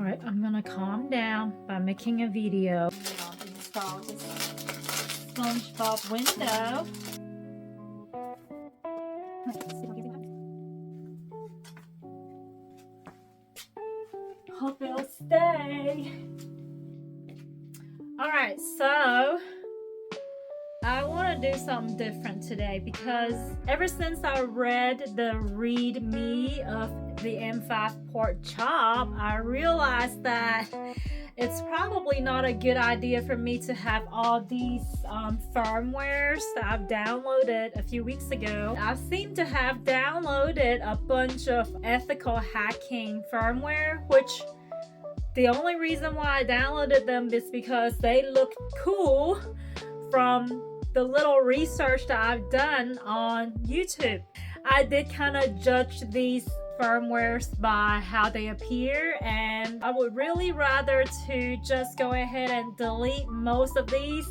Alright, I'm gonna calm down by making a video. Install this SpongeBob window. Hope it'll stay. Alright, so I want to do something different today because ever since I read the README of the M5 Porkchop, I realized that it's probably not a good idea for me to have all these firmwares that I've downloaded a few weeks ago. I seem to have downloaded a bunch of ethical hacking firmware, which the only reason why I downloaded them is because they look cool from the little research that I've done on YouTube. I did kind of judge these firmwares by how they appear, and I would really rather to just go ahead and delete most of these,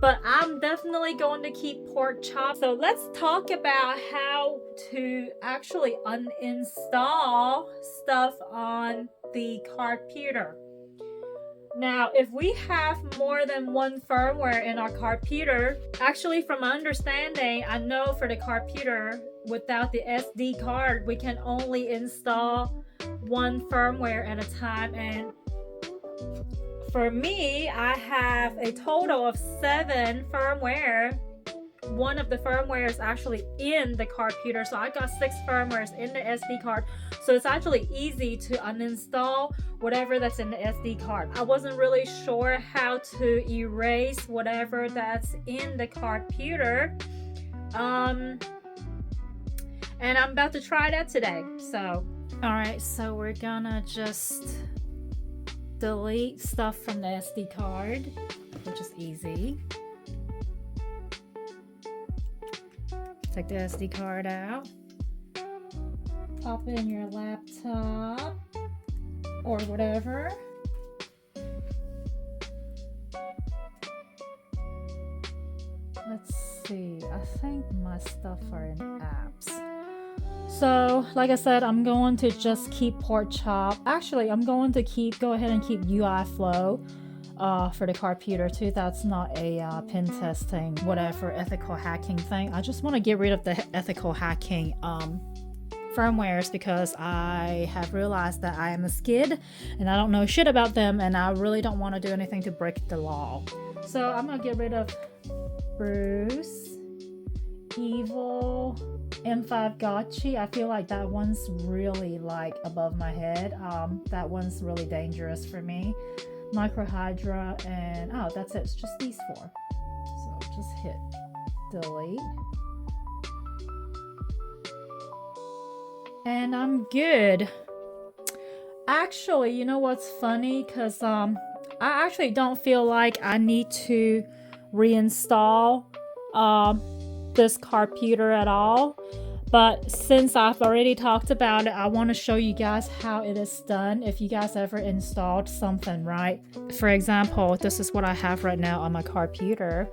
but I'm definitely going to keep Porkchop. So let's talk about how to actually uninstall stuff on the Cardputer. Now, if we have more than one firmware in our Cardputer, actually from my understanding, I know for the Cardputer, without the SD card, we can only install one firmware at a time. And for me, I have a total of 7 firmware. One of the firmware is actually in the Cardputer, so I got 6 firmwares in the SD card. So it's actually easy to uninstall whatever that's in the SD card. I wasn't really sure how to erase whatever that's in the Cardputer, and I'm about to try that today. So all right, so we're gonna just delete stuff from the SD card, which is easy. Take the SD card out, pop it in your laptop or whatever. Let's see, I think my stuff are in apps. So like I said, I'm going to just keep Porkchop. Actually, I'm going to go ahead and keep UI Flow for the Cardputer too. That's not a pen testing, whatever, ethical hacking thing. I just want to get rid of the ethical hacking firmwares because I have realized that I am a skid and I don't know shit about them, and I really don't want to do anything to break the law. So I'm gonna get rid of Bruce, Evil, M5 Gotchi. I feel like that one's really like above my head. That one's really dangerous for me. Micro Hydra, and oh, that's it. It's just these 4. So just hit delete. And I'm good. Actually, you know what's funny? Because I actually don't feel like I need to reinstall this Cardputer at all. But since I've already talked about it, I want to show you guys how it is done if you guys ever installed something, right? For example, this is what I have right now on my Cardputer.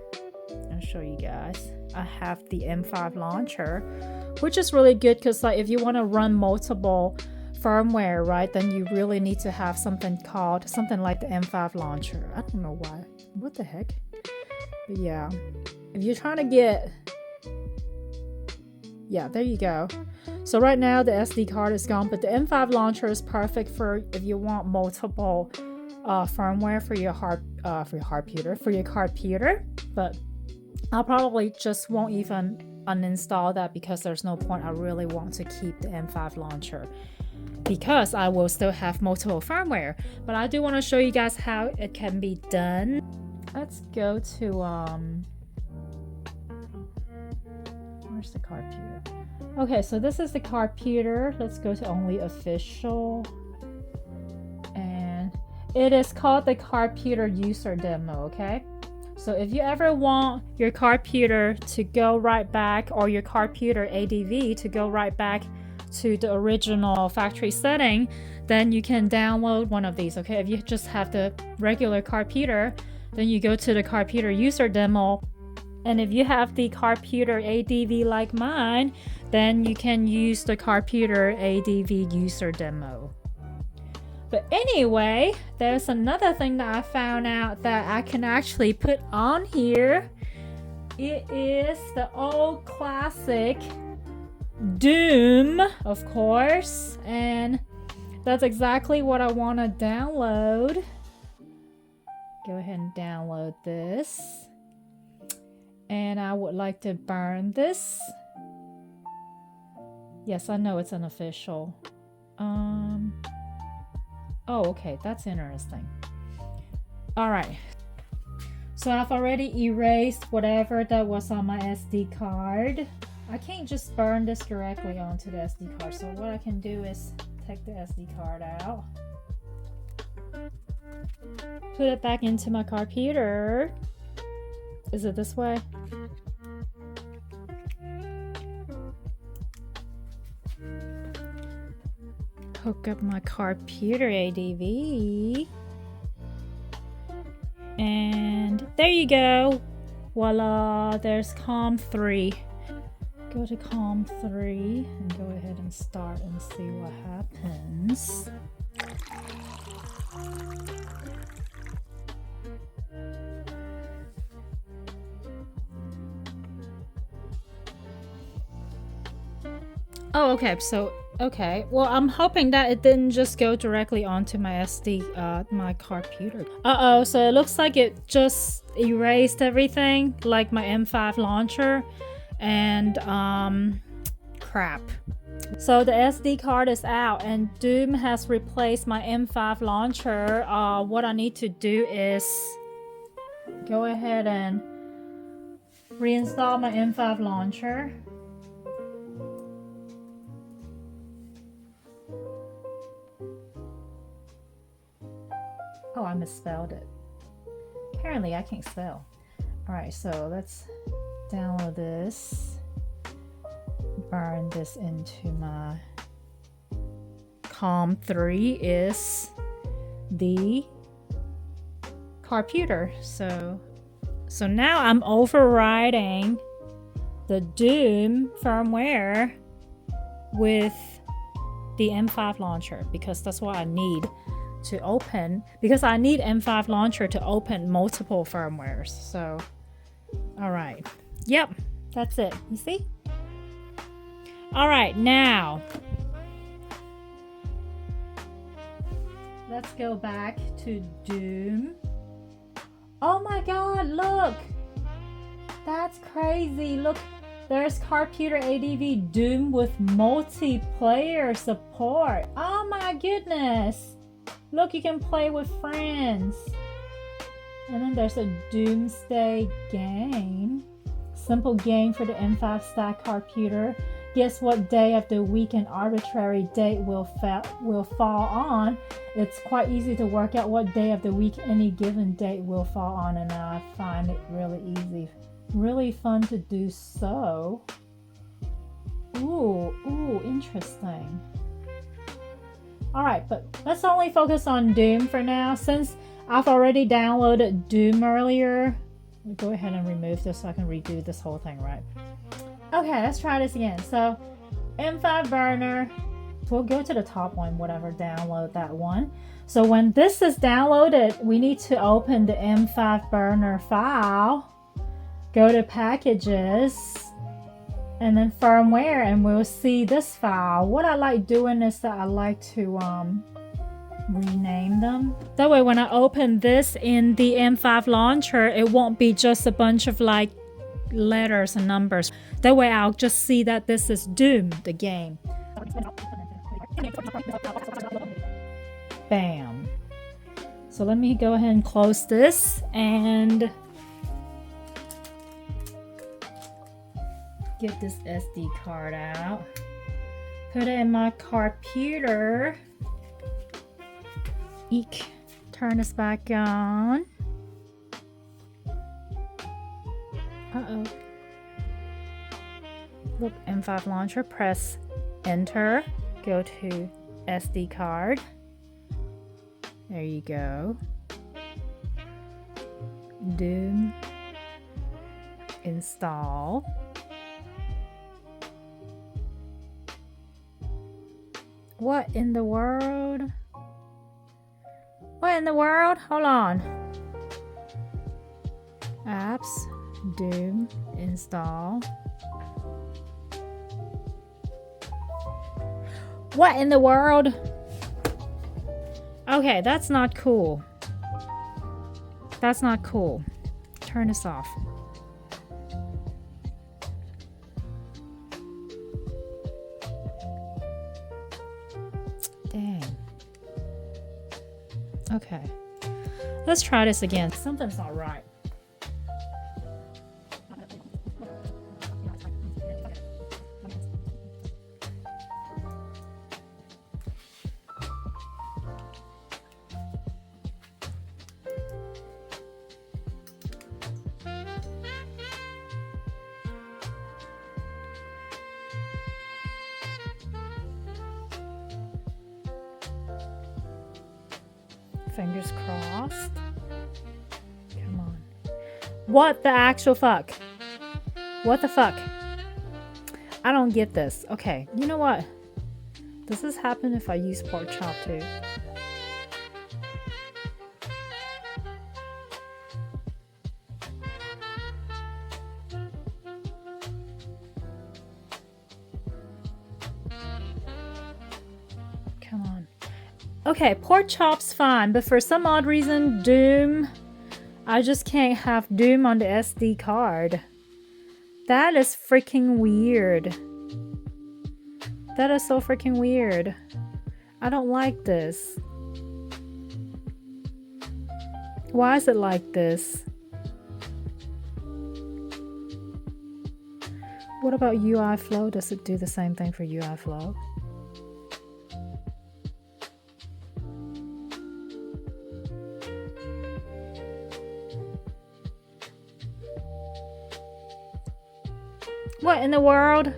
I'll show you guys. I have the M5 launcher, which is really good because like if you want to run multiple firmware, right, then you really need to have something like the M5 launcher. I don't know why. What the heck? But yeah, if you're trying to get... Yeah, there you go. So right now the SD card is gone, but the M5 launcher is perfect for if you want multiple firmware for your Cardputer. But I'll probably just won't even uninstall that because there's no point. I really want to keep the M5 launcher because I will still have multiple firmware. But I do want to show you guys how it can be done. Let's go to where's the Cardputer? Okay, so this is the Cardputer. Let's go to only official. And it is called the Cardputer user demo, okay? So if you ever want your Cardputer to go right back, or your Cardputer ADV to go right back to the original factory setting, then you can download one of these, okay? If you just have the regular Cardputer, then you go to the Cardputer user demo. And if you have the Cardputer ADV like mine, then you can use the Cardputer ADV user demo. But anyway, there's another thing that I found out that I can actually put on here. It is the old classic Doom, of course, and that's exactly what I want to download. Go ahead and download this. And I would like to burn this. Yes, I know it's unofficial. Oh, okay, that's interesting. All right. So I've already erased whatever that was on my SD card. I can't just burn this directly onto the SD card. So what I can do is take the SD card out. Put it back into my Cardputer. Is it this way? Hook up my Cardputer ADV. And there you go. Voila, there's COM3. Go to COM3 and go ahead and start and see what happens. Oh, okay. So, okay. Well, I'm hoping that it didn't just go directly onto my my Cardputer. Uh-oh. So it looks like it just erased everything, like my M5 launcher, and crap. So the SD card is out, and Doom has replaced my M5 launcher. What I need to do is go ahead and reinstall my M5 launcher. Oh, I misspelled it. Apparently I can't spell. Alright, so let's download this. Burn this into my COM3 is the Cardputer. So now I'm overriding the Doom firmware with the M5 launcher because that's what I need to open, because I need M5 launcher to open multiple firmwares. So all right, yep, that's it. You see? All right, now let's go back to Doom. Oh my god, look, that's crazy. Look, there's Cardputer ADV Doom with multiplayer support. Oh my goodness. Look, you can play with friends. And then there's a Doomsday game. Simple game for the M5 stack Cardputer. Guess what day of the week an arbitrary date will fall on. It's quite easy to work out what day of the week any given date will fall on, and I find it really easy. Really fun to do so. Ooh, interesting. Alright, but let's only focus on Doom for now, since I've already downloaded Doom earlier. I'll go ahead and remove this so I can redo this whole thing, right? Okay, let's try this again. So, M5 burner. We'll go to the top one, whatever, download that one. So when this is downloaded, we need to open the M5 burner file. Go to packages. And then firmware, and we'll see this file. What I like doing is that I like to rename them. That way when I open this in the M5 launcher, it won't be just a bunch of like letters and numbers. That way I'll just see that this is Doom, the game. Bam. So let me go ahead and close this and get this SD card out. Put it in my Cardputer. Eek. Turn this back on. Uh-oh. Look, M5 launcher. Press enter. Go to SD card. There you go. Doom. Install. What in the world? What in the world? Hold on. Apps, Doom, install. What in the world? Okay, that's not cool. That's not cool. Turn this off. Dang. Okay. Let's try this again. Something's not right. Fingers crossed. Come on. What the actual fuck? What the fuck? I don't get this. Okay, you know what? Does this happen if I use Porkchop too? Come on. Okay, Porkchop's fine, but for some odd reason, Doom, I just can't have Doom on the SD card. That is freaking weird. That is so freaking weird. I don't like this. Why is it like this? What about UI Flow? Does it do the same thing for UI Flow? What in the world?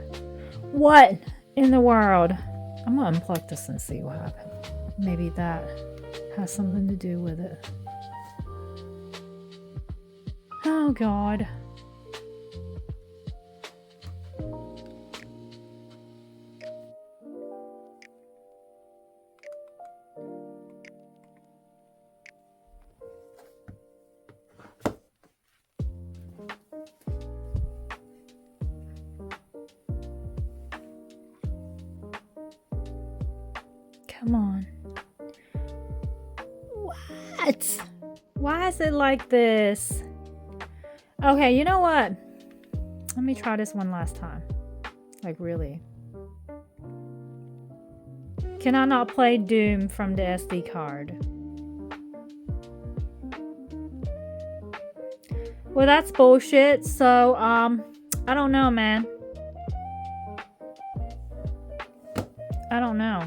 What in the world? I'm gonna unplug this and see what happens. Maybe that has something to do with it. Oh God. Come on. What? Why is it like this? Okay, you know what? Let me try this one last time. Like, really. Can I not play Doom from the SD card? Well, that's bullshit. So, I don't know, man. I don't know.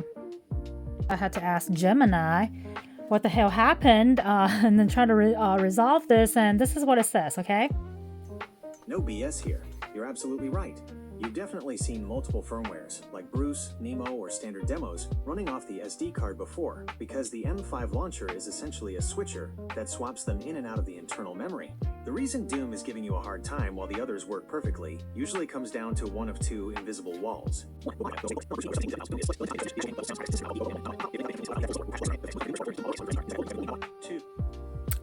I had to ask Gemini what the hell happened and then try to resolve this, and this is what it says, okay? No BS here. You're absolutely right. You've definitely seen multiple firmwares, like Bruce, Nemo, or standard demos, running off the SD card before, because the M5 launcher is essentially a switcher that swaps them in and out of the internal memory. The reason Doom is giving you a hard time while the others work perfectly usually comes down to one of two invisible walls.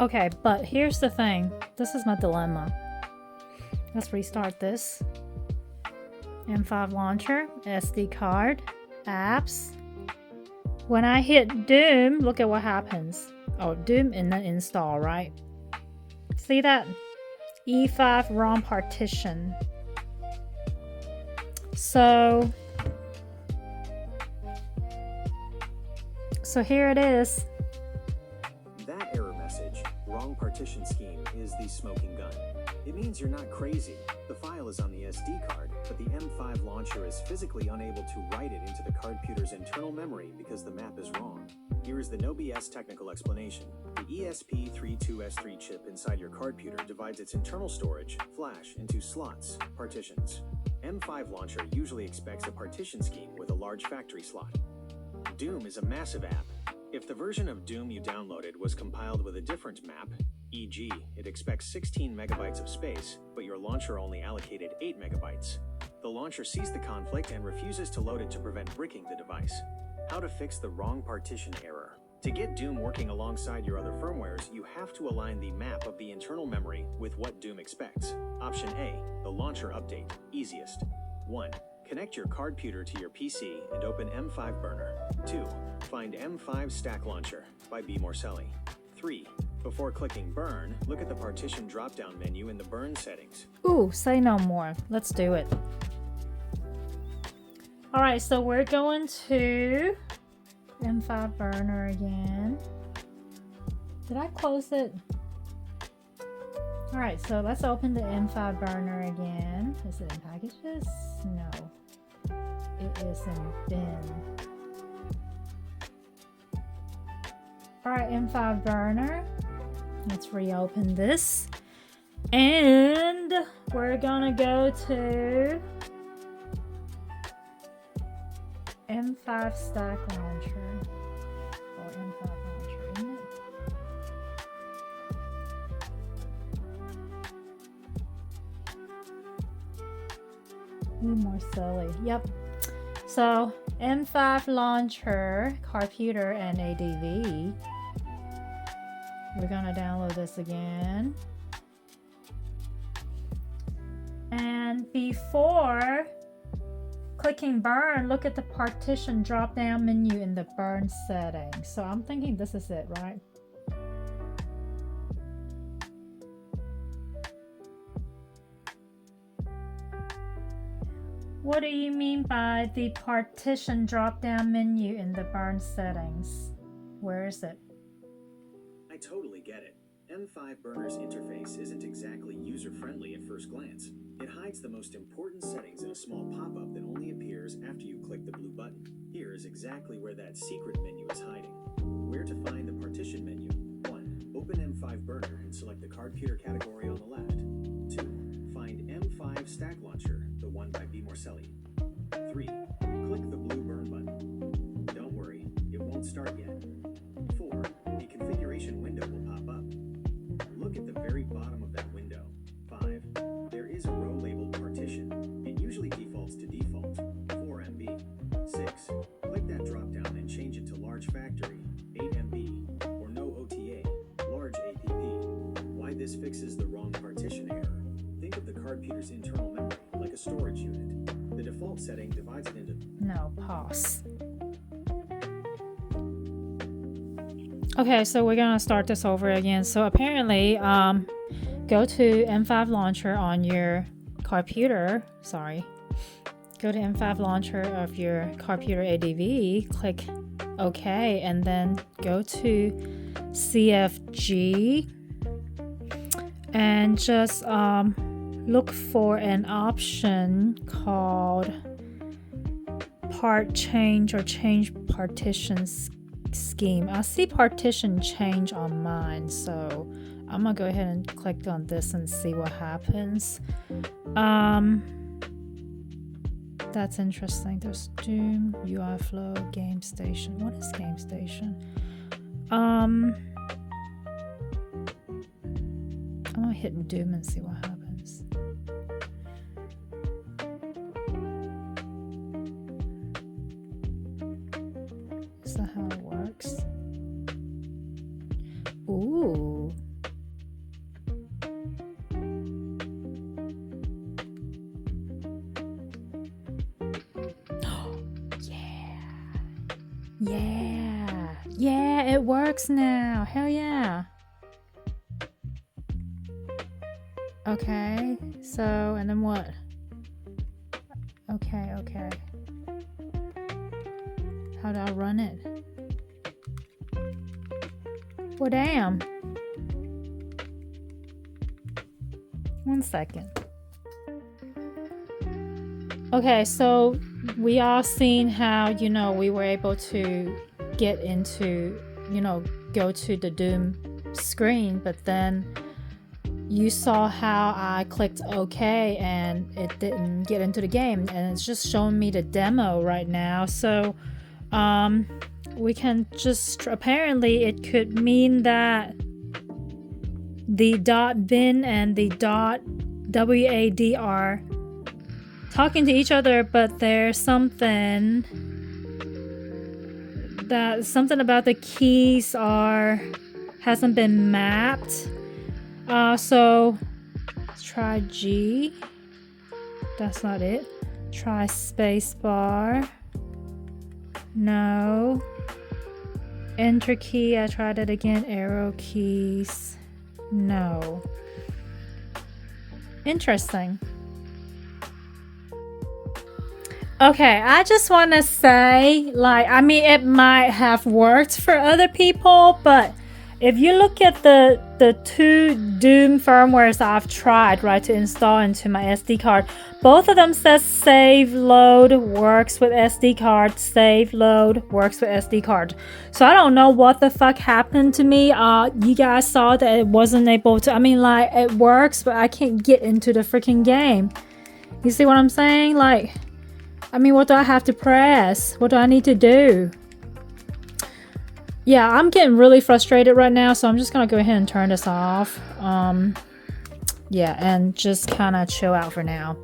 Okay, but here's the thing. This is my dilemma. Let's restart this. M5 launcher, SD card, apps. When I hit Doom, look at what happens. Oh, Doom and then install, right? See that? E5 ROM partition. So here it is. That error message, wrong partition scheme, is the smoking gun. It means you're not crazy. The file is on the SD card, but the M5 launcher is physically unable to write it into the Cardputer's internal memory because the map is wrong. Here is the no BS technical explanation. The ESP32S3 chip inside your Cardputer divides its internal storage, flash, into slots, partitions. M5 launcher usually expects a partition scheme with a large factory slot. Doom is a massive app. If the version of Doom you downloaded was compiled with a different map, e.g., it expects 16 megabytes of space, but your launcher only allocated 8 megabytes. The launcher sees the conflict and refuses to load it to prevent bricking the device. How to fix the wrong partition error. To get Doom working alongside your other firmwares, you have to align the map of the internal memory with what Doom expects. Option A, the launcher update, easiest. 1. Connect your Cardputer to your PC and open M5 Burner. 2. Find M5 Stack Launcher by B. Morcelli. 3. Before clicking Burn, look at the Partition drop-down menu in the Burn settings. Ooh, say no more. Let's do it. Alright, so we're going to M5 Burner again. Did I close it? Alright, so let's open the M5 Burner again. Is it in packages? No. It is in bin. Alright, M5 Burner. Let's reopen this. And we're gonna go to M5 Stack Launcher. Or M5 Launcher, isn't it? Be more silly. Yep. So M5 Launcher, Cardputer and ADV. We're gonna download this again. And before clicking Burn, look at the Partition drop-down menu in the Burn settings. So I'm thinking this is it, right? What do you mean by the Partition drop-down menu in the Burn settings? Where is it? I totally get it. M5 Burner's interface isn't exactly user-friendly at first glance. It hides the most important settings in a small pop-up that only appears after you click the blue button. Here is exactly where that secret menu is hiding. Where to find the Partition menu? 1. Open M5 Burner and select the Cardputer category on the left. 2. Find M5 Stack Launcher, the one by B. Morcelli. 3. Click the blue Burn button. Don't worry, it won't start yet. 4. A configuration window will pop up. Look at the very bottom of that window. 5. There is a row labeled Partition. It usually defaults to default, 4 MB. 6. Click that drop down and change it to Large Factory, 8 MB, or No OTA, Large APP. Why this fixes the wrong partition error? Think of the Cardputer's internal memory like a storage unit. The default setting divides it into... No, pause. Okay, so we're gonna start this over again. So apparently, go to M5 Launcher on your Cardputer. Sorry. Go to M5 Launcher of your Cardputer ADV, click OK, and then go to CFG and just look for an option called Part Change or Change Partitions Scheme. I see Partition Change on mine, so I'm gonna go ahead and click on this and see what happens. That's interesting. There's Doom, UI Flow, Game Station. What is Game Station? I'm gonna hit Doom and see what happens. Is that how it works? Ooh. Yeah, it works now. Hell yeah. Okay, so, and then what? Okay. How do I run it? Well, damn. 1 second. Okay, so we all seen how, we were able to get into, go to the Doom screen, but then you saw how I clicked OK and it didn't get into the game, and it's just showing me the demo right now. So we can just, apparently it could mean that the .bin and the .wad are talking to each other, but there's something that something about the keys hasn't been mapped. So let's try G. That's not it. Try space bar. No. Enter key. I tried it again. Arrow keys. No. Interesting. Okay, I just want to say, like, I mean, it might have worked for other people, but if you look at the two Doom firmwares I've tried, right, to install into my SD card, both of them says save load works with SD card, save load works with SD card. So I don't know what the fuck happened to me. You guys saw that it wasn't able to, I mean, like, it works, but I can't get into the freaking game. You see what I'm saying? Like, I mean, what do I have to press? What do I need to do? Yeah, I'm getting really frustrated right now, so I'm just gonna go ahead and turn this off. Yeah, and just kind of chill out for now.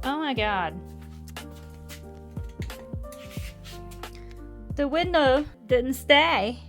Oh my god. The window didn't stay.